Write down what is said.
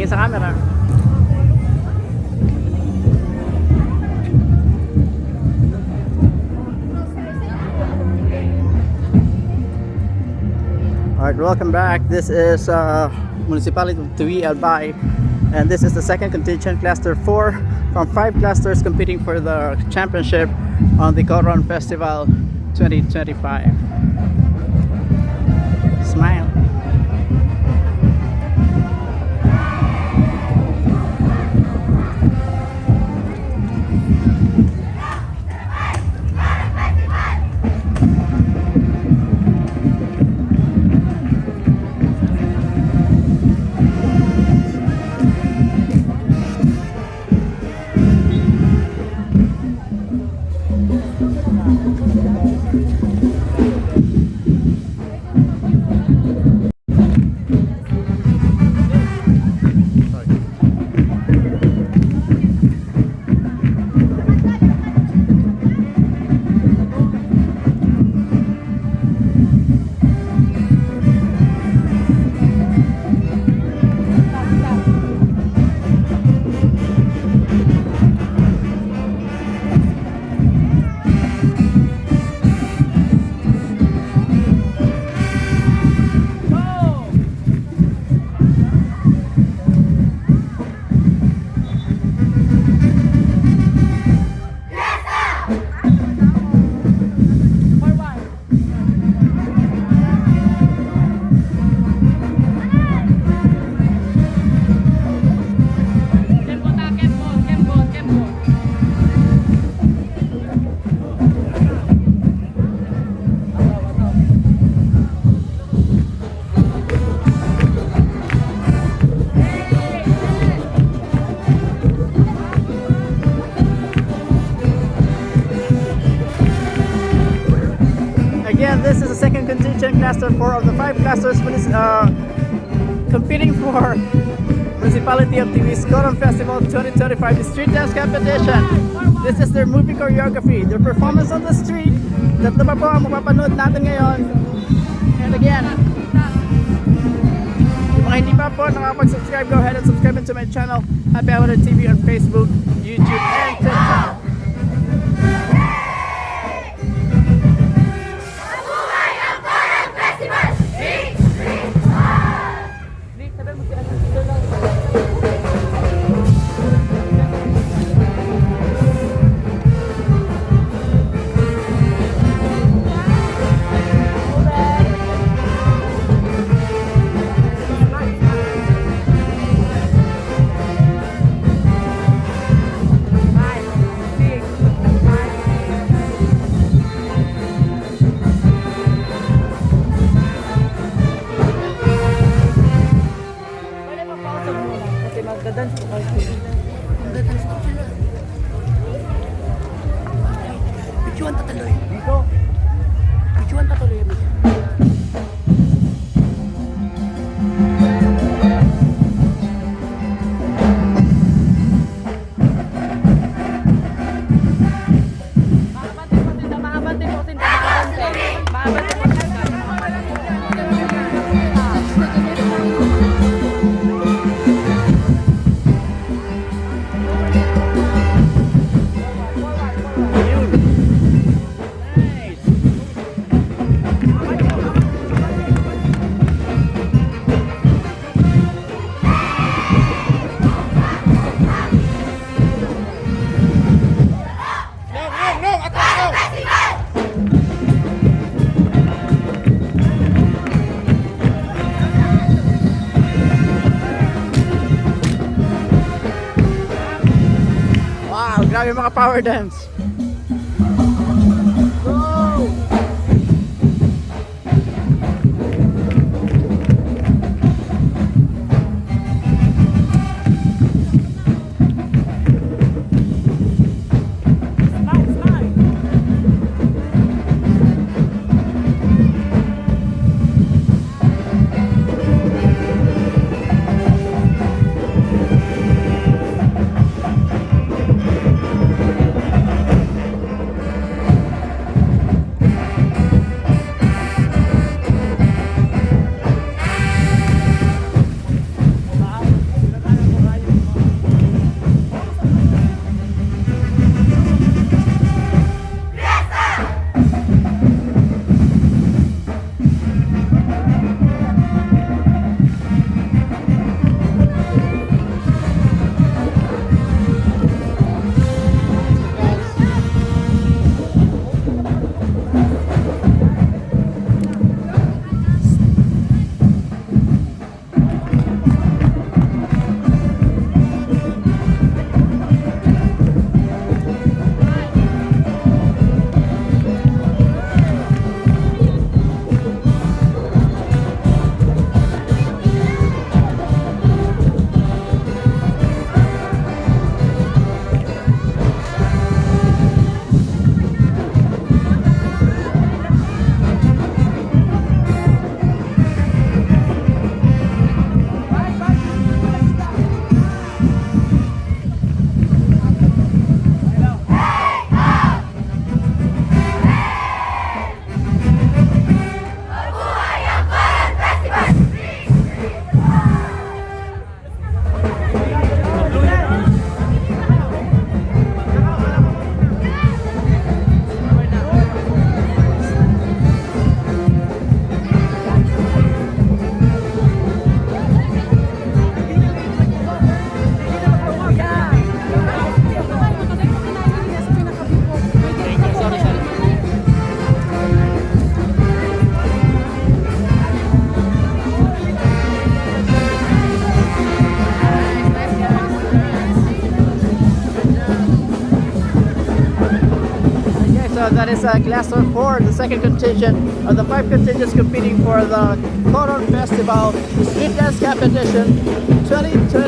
sa camera. Alright, welcome back. This is municipality of Tiwi, Albay, and this is the second contingent, cluster 4 from 5 clusters competing for the championship on the Coron Festival 2025. Smile. Again, this is the second contingent, cluster 4 of the 5 clusters competing for Municipality of Tiwi's Coron Festival 2025, the street dance competition. This is their movie choreography, their performance on the street. Tatlo pa po ang mapapanood natin ngayon. And again, yung mga hindi pa po nakapag-subscribe, go ahead and subscribe to my channel, Happy Hour TV on Facebook, YouTube, and TikTok. Magdadance po kayo. Magdadance po sila. Pichuan tatuloy. Dito. Pichuan tatuloy. Grabe mga power dance. so that is Cluster 4, the second contingent of the 5 contingents competing for the Coron Festival Street Dance Competition 2020.